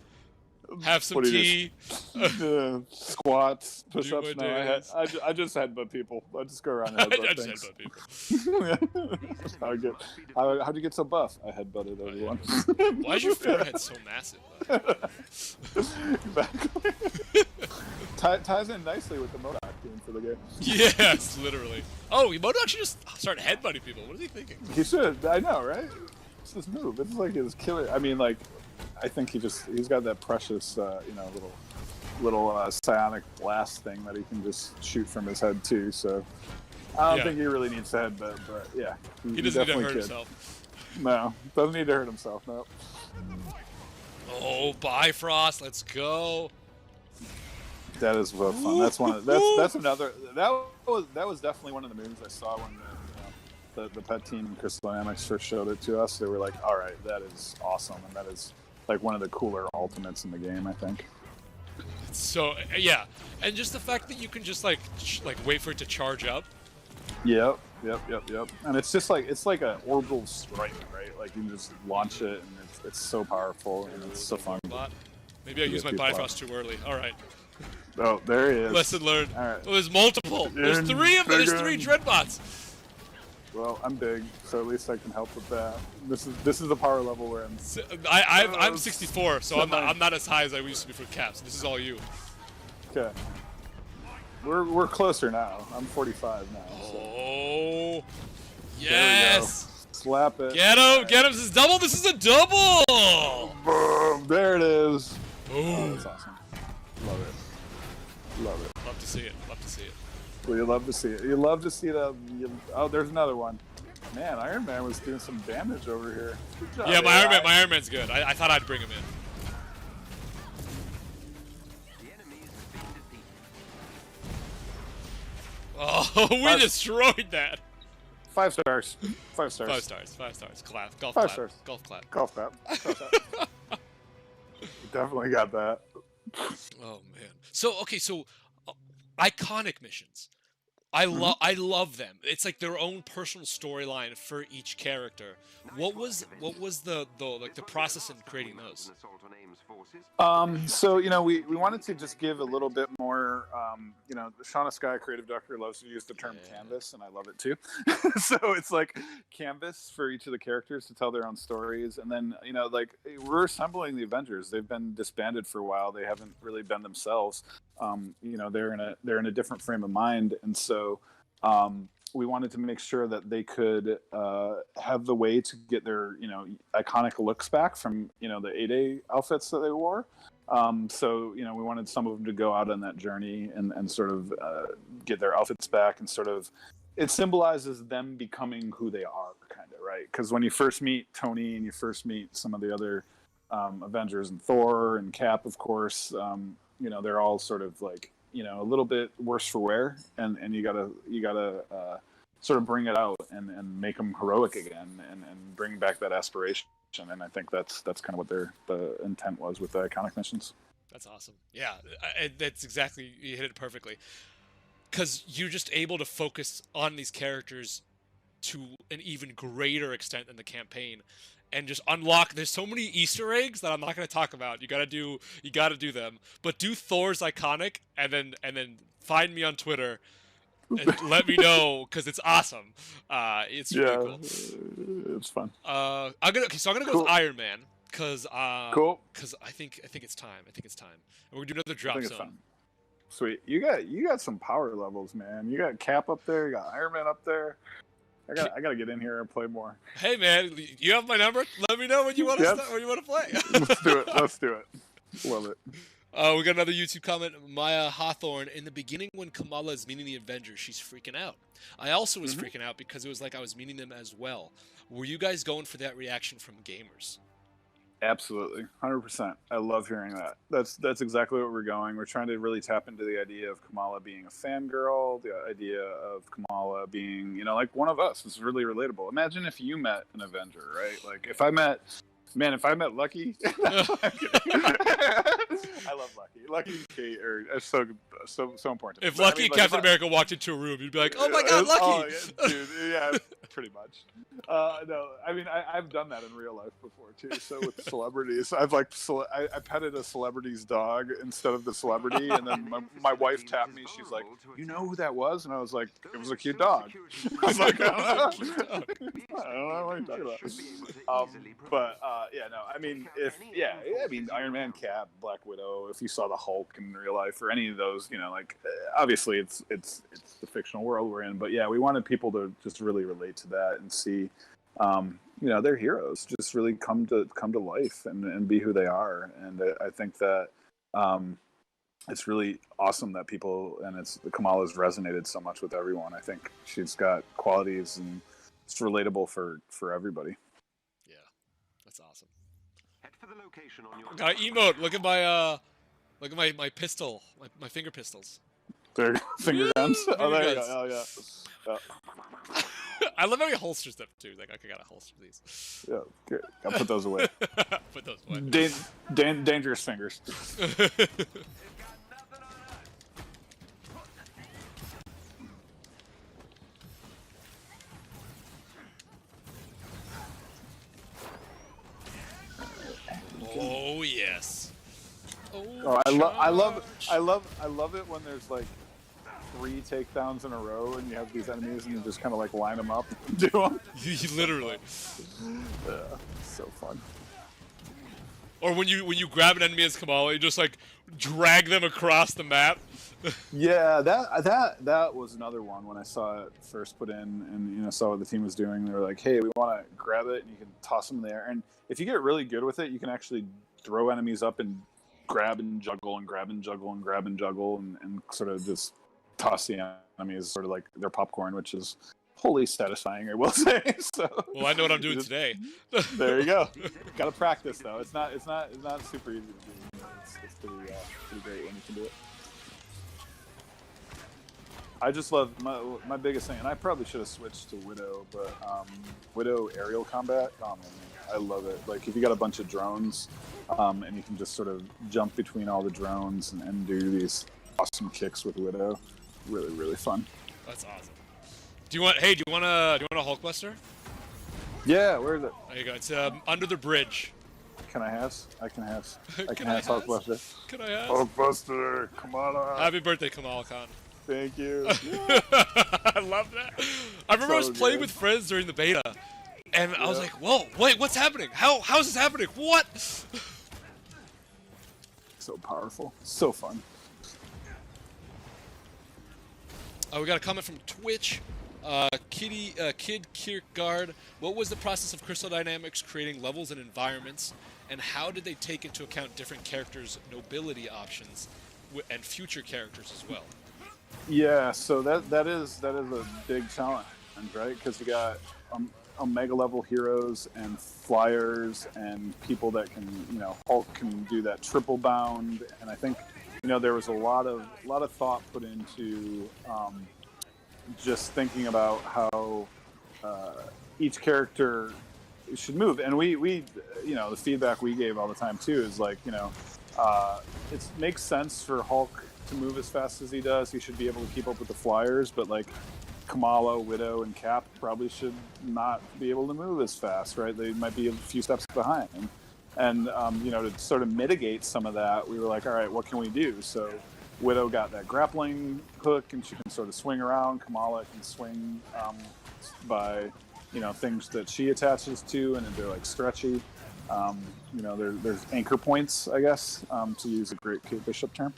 Have some What do you tea. Squats, push-ups. Do No, my I just headbutt people. I just go around and I headbutt just things. headbutt people. How'd you get so buff? I headbutted everyone. Why is your forehead so massive? Exactly. Ties in nicely with the Modoc theme for the game. Yes, literally. Oh, Emoto actually just started headbutting people. What is he thinking? He should. I know, right? It's his move. It's like his killer. I mean, like, I think he's got that precious, little psionic blast thing that he can just shoot from his head too. So I don't think he really needs to headbutt, but yeah, he doesn't need to hurt himself. No, doesn't need to hurt himself. No. Oh, Bifrost, let's go. That is well fun. That's one. That's another. That was definitely one of the moves I saw when the pet team and Crystal Dynamics first showed it to us. They were like, "All right, that is awesome," and that is like one of the cooler ultimates in the game, I think. So yeah, and just the fact that you can just like wait for it to charge up. Yep. And it's just like an orbital strike, right? Like you can just launch it, and it's so powerful and it's so fun. Maybe I used my Bifrost too early. All right. Oh, there he is. Lesson learned. All right. Oh, there's multiple. There's three of them. There's three Dreadbots. Well, I'm big, so at least I can help with that. This is the power level we're in. I'm 64, so I'm not as high as I used to be for caps. This is all you. Okay. We're closer now. I'm 45 now. So. Oh, yes! Slap it. Get him! Get him! This is double. This is a double. Boom! There it is. Boom. Oh, that's awesome. Love it. Love it. Love to see it. Love to see it. Well, you love to see it. You love to see that. Oh, there's another one. Man, Iron Man was doing some damage over here. Good job, Yeah, my Iron Man's good. I thought I'd bring him in. Oh, we destroyed that. 5 stars. 5 stars. 5 stars. 5 stars. Clap. Golf 5 clap. stars. Golf clap. Golf clap. Definitely got that. Oh man. So okay, iconic missions. I love them. It's like their own personal storyline for each character. What was the process in creating those? So we wanted to just give a little bit more. Shauna Sky, creative director, loves to use the term canvas, and I love it too. So it's like canvas for each of the characters to tell their own stories, and then we're assembling the Avengers. They've been disbanded for a while. They haven't really been themselves. They're in a different frame of mind, and so we wanted to make sure that they could have the way to get their iconic looks back from the 8A outfits that they wore. So we wanted some of them to go out on that journey and sort of get their outfits back, and sort of it symbolizes them becoming who they are, kind of, right? Because when you first meet Tony and you first meet some of the other Avengers and Thor and Cap, of course, they're all sort of like a little bit worse for wear, and you gotta sort of bring it out and make them heroic again, and bring back that aspiration. And I think that's kind of what the intent was with the iconic missions. That's awesome. Yeah, that's exactly, you hit it perfectly. Because you're just able to focus on these characters to an even greater extent in the campaign, and just unlock. There's so many Easter eggs that I'm not going to talk about. You gotta do them. But do Thor's iconic, and then find me on Twitter and let me know, because it's awesome. It's really cool. It's fun. I'm gonna go with Iron Man, because cool. Because I think it's time. And we're gonna do another drop zone. Sweet. You got some power levels, man. You got Cap up there. You got Iron Man up there. I gotta get in here and play more. Hey man, you have my number. Let me know when you want to play. Let's do it. Love it. We got another YouTube comment. Maya Hawthorne. In the beginning, when Kamala is meeting the Avengers, she's freaking out. I also was freaking out because it was like I was meeting them as well. Were you guys going for that reaction from gamers? Absolutely, 100%. I love hearing that. That's exactly what we're going. We're trying to really tap into the idea of Kamala being a fangirl, the idea of Kamala being, like one of us. It's really relatable. Imagine if you met an Avenger, right? Like if I met Lucky. I love Lucky. Lucky and Kate are so important. If Lucky and Captain America walked into a room, you'd be like, "Oh my God, Lucky!" Oh, dude, yeah. Pretty much. No, I mean, I've done that in real life before too. So with celebrities, I've like I petted a celebrity's dog instead of the celebrity, and then my wife tapped me. She's like, "You know who that was?" And I was like, "It was a cute dog." I was like, "I don't know what you're talking about." Yeah, no, I mean, I mean, Iron Man, Cap, Black Widow. If you saw the Hulk in real life or any of those, you know, like obviously it's the fictional world we're in, but yeah, we wanted people to just really relate to that and see, you know, their heroes just really come to life and be who they are. And I think that it's really awesome that people and Kamala's resonated so much with everyone. I think she's got qualities and it's relatable for everybody. Yeah, that's awesome. Head for the location on your got emote. Look at my pistol, my finger pistols. They're finger guns. Oh, there you go. Oh yeah. I love how he holsters them too. Like, okay, I gotta holster these. Yeah, good. I'll put those away. Put those away. Dangerous fingers. Oh yes. Oh, I love it when there's like 3 takedowns in a row and you have these enemies and you just kind of like line them up and do them. Literally. Yeah, so fun. Or when you grab an enemy as Kamala, you just like drag them across the map. Yeah, that was another one when I saw it first put in and, you know, saw what the team was doing. They were like, hey, we want to grab it and you can toss them there. And if you get really good with it, you can actually throw enemies up and grab and juggle and grab and juggle and grab and juggle and sort of just toss the enemies sort of like their popcorn, which is wholly satisfying, I will say. So, well, I know what I'm doing today. There you go. Got to practice though. It's not super easy to do. It's pretty great when you can do it. I just love my biggest thing, and I probably should have switched to Widow, but Widow aerial combat. Oh man, I love it. Like if you got a bunch of drones, and you can just sort of jump between all the drones and do these awesome kicks with Widow, really really fun. That's awesome. Do you want a Hulkbuster? Yeah, where is it? There you go. It's under the bridge. Can I have? I can have Hulkbuster. Can I have? Hulkbuster, Kamala. Happy birthday, Kamala Khan. Thank you. I love that. I remember I was playing with friends during the beta, and I was like, "Whoa, wait, what's happening? How's this happening? What?" So powerful, so fun. We got a comment from Twitch. Kid Kierkegaard. What was the process of Crystal Dynamics creating levels and environments, and how did they take into account different characters' nobility options and future characters as well? Yeah, so that is a big challenge, right? Because you got Omega level heroes and flyers and people that can, you know, Hulk can do that triple bound, and I think, you know, there was a lot of thought put into just thinking about how each character should move, and we you know, the feedback we gave all the time too is like, you know, it makes sense for Hulk to move as fast as he does. He should be able to keep up with the flyers, but like Kamala, Widow, and Cap probably should not be able to move as fast, right? They might be a few steps behind. And you know, to sort of mitigate some of that, we were like, all right, what can we do? So Widow got that grappling hook, and she can sort of swing around. Kamala can swing by, you know, things that she attaches to, and they're like stretchy. You know, there's anchor points, I guess, to use a great Kate Bishop term.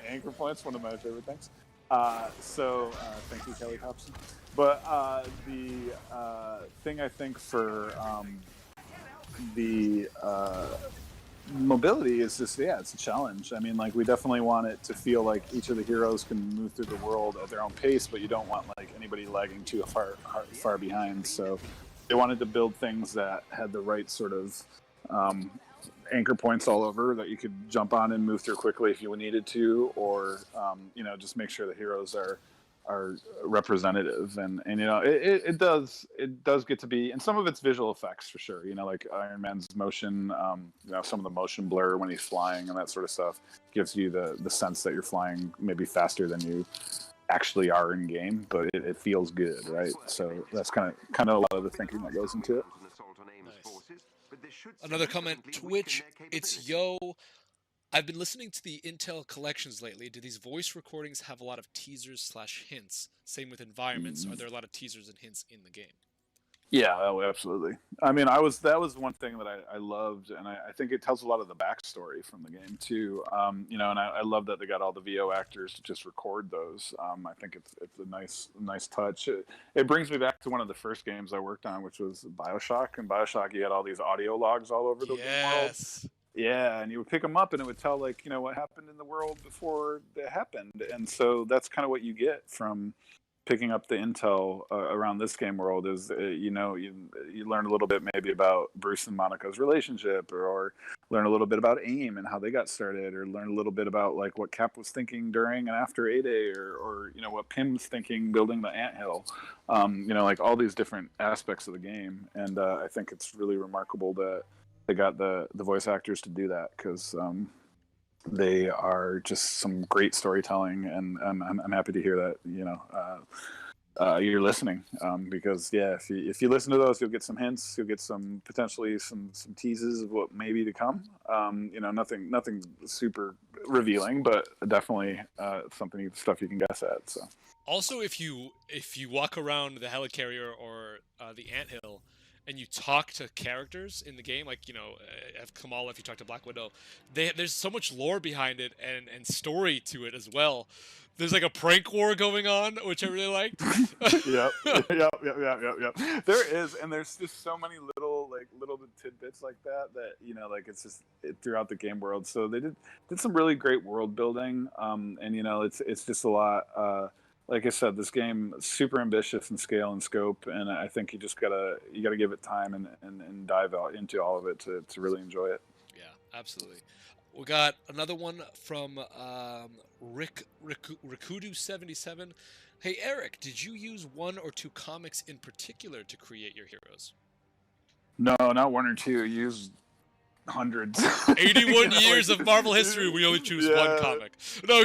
Anchor points, one of my favorite things. Thank you, Kelly Hobson. But the thing I think for the mobility is just, it's a challenge. I mean, like, we definitely want it to feel like each of the heroes can move through the world at their own pace, but you don't want like anybody lagging too far behind. So they wanted to build things that had the right sort of anchor points all over that you could jump on and move through quickly if you needed to, or you know, just make sure the heroes are representative. And you know, it does get to be, and some of it's visual effects for sure. You know, like Iron Man's motion, you know, some of the motion blur when he's flying and that sort of stuff gives you the sense that you're flying maybe faster than you actually are in game, but it feels good, right? So that's kind of a lot of the thinking that goes into it. Nice. Another comment, Twitch, it's yo. I've been listening to the Intel collections lately. Do these voice recordings have a lot of teasers / hints? Same with environments. Are there a lot of teasers and hints in the game? Yeah, oh, absolutely. I mean, that was one thing that I loved, and I think it tells a lot of the backstory from the game too. You know, and I love that they got all the VO actors to just record those. I think it's a nice touch. It brings me back to one of the first games I worked on, which was BioShock. And BioShock, you had all these audio logs all over the game world. Yeah, and you would pick them up, and it would tell, like, you know, what happened in the world before it happened, and so that's kind of what you get from picking up the intel around this game world. Is you know, you learn a little bit maybe about Bruce and Monica's relationship, or learn a little bit about AIM and how they got started, or learn a little bit about like what Cap was thinking during and after A-Day, or you know, what Pym's thinking building the anthill. You know, like all these different aspects of the game, and I think it's really remarkable that they got the voice actors to do that, because they are just some great storytelling, and I'm happy to hear that, you know, you're listening, because yeah, if you listen to those, you'll get some hints, you'll get some potentially some teases of what may be to come. You know, nothing super revealing, but definitely stuff you can guess at. So also, if you walk around the helicarrier or the anthill, and you talk to characters in the game, like, you know, Kamala, if you talk to Black Widow, there's so much lore behind it and story to it as well. There's like a prank war going on, which I really liked. Yep. There is, and there's just so many little tidbits like that you know, like it's just throughout the game world. So they did some really great world building, and you know, it's just a lot. Like I said, this game is super ambitious in scale and scope, and I think you gotta give it time and dive out into all of it to really enjoy it. Yeah, absolutely. We got another one from Rikudu77. Hey Eric, did you use one or two comics in particular to create your heroes? No, not one or two. I used hundreds. 81 years of Marvel history, we only choose one comic. No,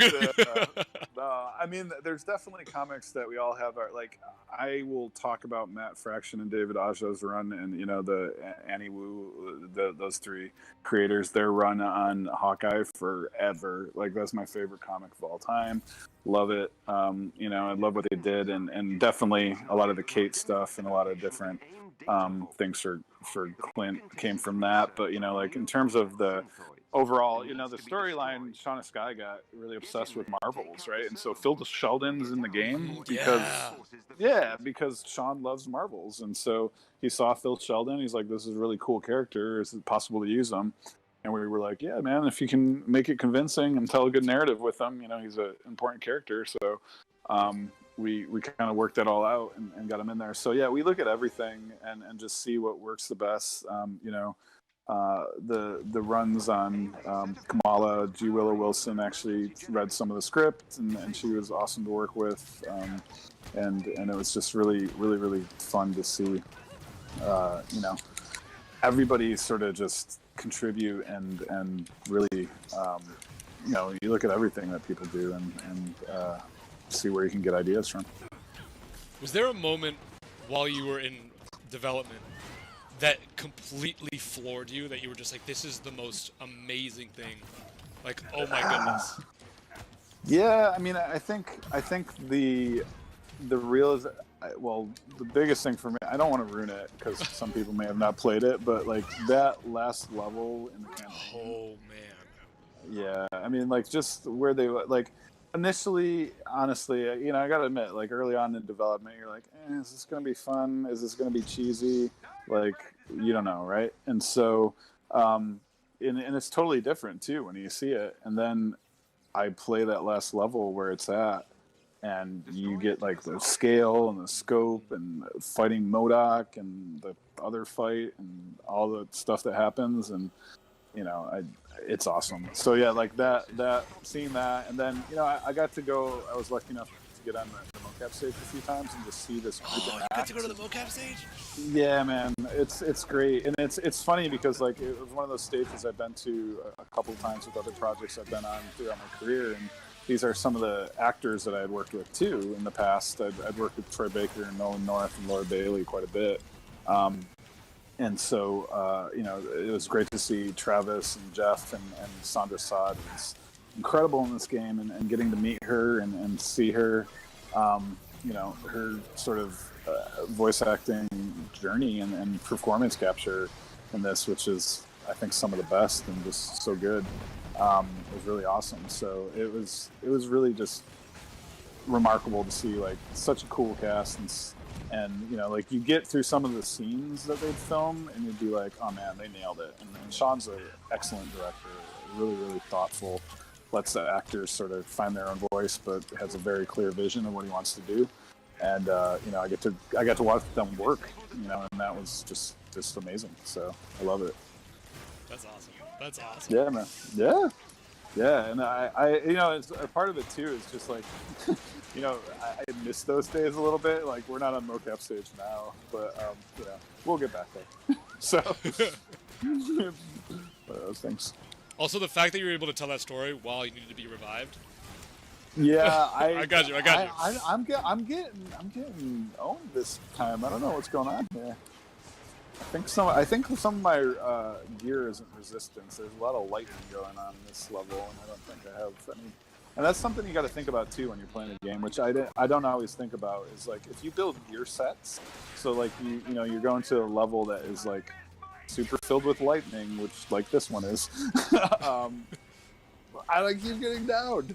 I mean, there's definitely comics that we all have. Like, I will talk about Matt Fraction and David Aja's run, and you know, the Annie Wu, those three creators, their run on Hawkeye forever. Like, that's my favorite comic of all time. Love it. You know, I love what they did, and definitely a lot of the Kate stuff and a lot of different things for Clint came from that. But you know, like in terms of the overall, you know, the storyline, Shauna Sky got really obsessed with Marvels, right? And so Phil Sheldon's in the game because Sean loves Marvels, and so he saw Phil Sheldon. He's like, this is a really cool character. Is it possible to use him? And we were like, yeah, man, if you can make it convincing and tell a good narrative with him, you know, he's an important character. So we kind of worked that all out and got him in there. So yeah, we look at everything and just see what works the best. You know, the runs on Kamala, G. Willow Wilson actually read some of the script, and she was awesome to work with. And it was just really fun to see, you know, everybody sort of just contribute and really, you know, you look at everything that people do and see where you can get ideas from. Was there a moment while you were in development that completely floored you, that you were just like, this is the most amazing thing? Like, oh my goodness. Yeah, I mean, I think the biggest thing for me, I don't want to ruin it because some people may have not played it, but like that last level in the campaign. Oh man. Yeah, I mean, like just where they like initially, honestly, you know, I gotta admit, like early on in development, you're like, is this gonna be fun? Is this gonna be cheesy? Like, you don't know, right? And so, and it's totally different too when you see it. And then I play that last level where it's at, and you get like the scale and the scope and fighting MODOK and the other fight and all the stuff that happens, and you know, it's awesome. So yeah, like that seeing that, and then you know, I got to go. I was lucky enough to get on the mocap stage a few times and just see this group you got to go to the mocap stage? Yeah, man, it's great, and it's funny because like it was one of those stages I've been to a couple of times with other projects I've been on throughout my career, and these are some of the actors that I had worked with too in the past. I'd worked with Troy Baker and Nolan North and Laura Bailey quite a bit. And so, it was great to see Travis and Jeff and Sandra Saad. It's incredible in this game, and getting to meet her and see her, her sort of voice acting journey and performance capture in this, which is, I think, some of the best and just so good. It was really awesome. So it was really just remarkable to see like such a cool cast and like you get through some of the scenes that they'd film and you'd be like, oh man, they nailed it. And Sean's an excellent director, really, really thoughtful, lets the actors sort of find their own voice, but has a very clear vision of what he wants to do. And I got to watch them work, and that was just amazing. So I love it. That's awesome. That's awesome. Yeah, man. Yeah, and I it's a part of it too is just like, I miss those days a little bit. Like we're not on mocap stage now, but we'll get back there. So, one of those things. Also, the fact that you were able to tell that story while you needed to be revived. Yeah, I got you. I'm getting owned this time. I don't know what's going on here. I think some of my gear isn't resistance. There's a lot of lightning going on in this level, and I don't think I have any. And that's something you got to think about too when you're playing a game, which I don't always think about. Is like if you build gear sets, so like you're going to a level that is like super filled with lightning, which like this one is. I keep getting downed.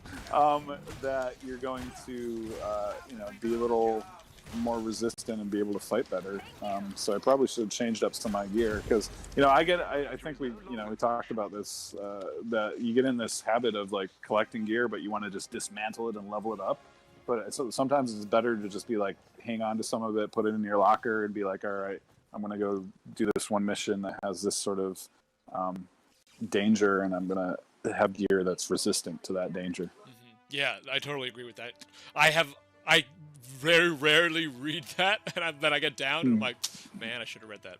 That you're going to be a little more resistant and be able to fight better. So I probably should have changed up some of my gear because I think we talked about this that you get in this habit of like collecting gear, but you want to just dismantle it and level it up. But sometimes it's better to just be like hang on to some of it, put it in your locker, and be like, all right, I'm gonna go do this one mission that has this sort of danger, and I'm gonna have gear that's resistant to that danger. Mm-hmm. Yeah, I totally agree with that. I very rarely read that, and then I get down, and I'm like, man, I should have read that.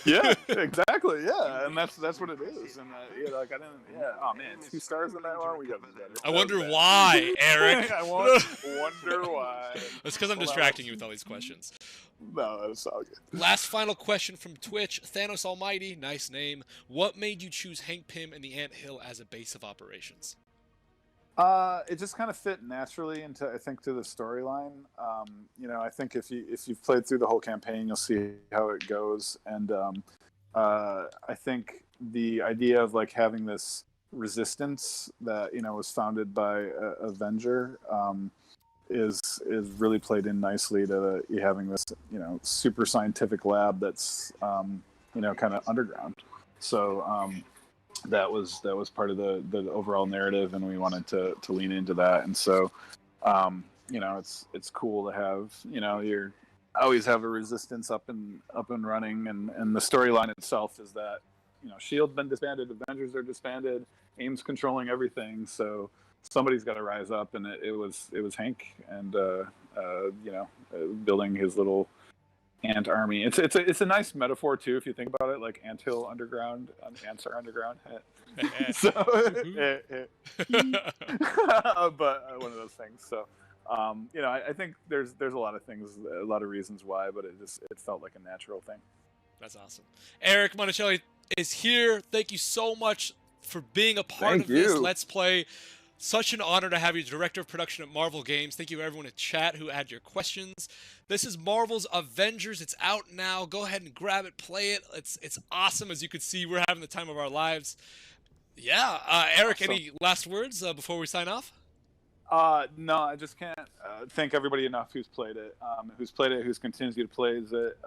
Yeah, exactly. Yeah, and that's what it is. And like I didn't. Yeah. Oh man, 2 stars in that one. We got better. I wonder why, Eric. I wonder why. It's because I'm distracting you with all these questions. No, that's all good. Last final question from Twitch. Thanos Almighty, nice name. What made you choose Hank Pym and the Ant Hill as a base of operations? It just kind of fit naturally into to the storyline. I think if you've played through the whole campaign, you'll see how it goes. And I think the idea of like having this resistance that was founded by Avenger is really played in nicely to having this super scientific lab that's kind of underground. So. That was part of the overall narrative, and we wanted to lean into that. And so, it's cool to have you always have a resistance up and running, and the storyline itself is that Shield's been disbanded, Avengers are disbanded, AIM's controlling everything, so somebody's got to rise up, and it was Hank, and building his little ant army. It's a nice metaphor too if you think about it, like anthill underground, ants are underground. So but one of those things. So I think there's a lot of things, a lot of reasons why, but it felt like a natural thing. That's awesome. Eric Monacelli is here. Thank you so much for being a part of this Let's Play. Such an honor to have you, Director of Production at Marvel Games. Thank you everyone in chat who had your questions. This is Marvel's Avengers. It's out now. Go ahead and grab it, play it. It's awesome. As you can see, we're having the time of our lives. Yeah, Eric, awesome. Any last words before we sign off? No, I just can't thank everybody enough who's played it, who's continues to play it,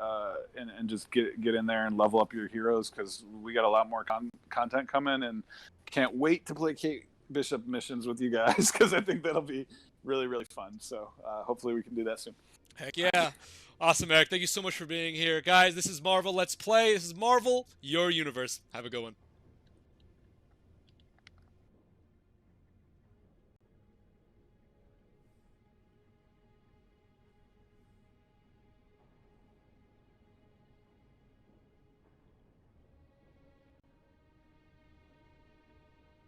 and just get in there and level up your heroes, because we got a lot more content coming, and can't wait to play Kate Bishop missions with you guys, because I think that'll be really, really fun. So hopefully we can do that soon. Heck yeah. Awesome, Eric. Thank you so much for being here. Guys, this is Marvel Let's Play. This is Marvel, your universe. Have a good one.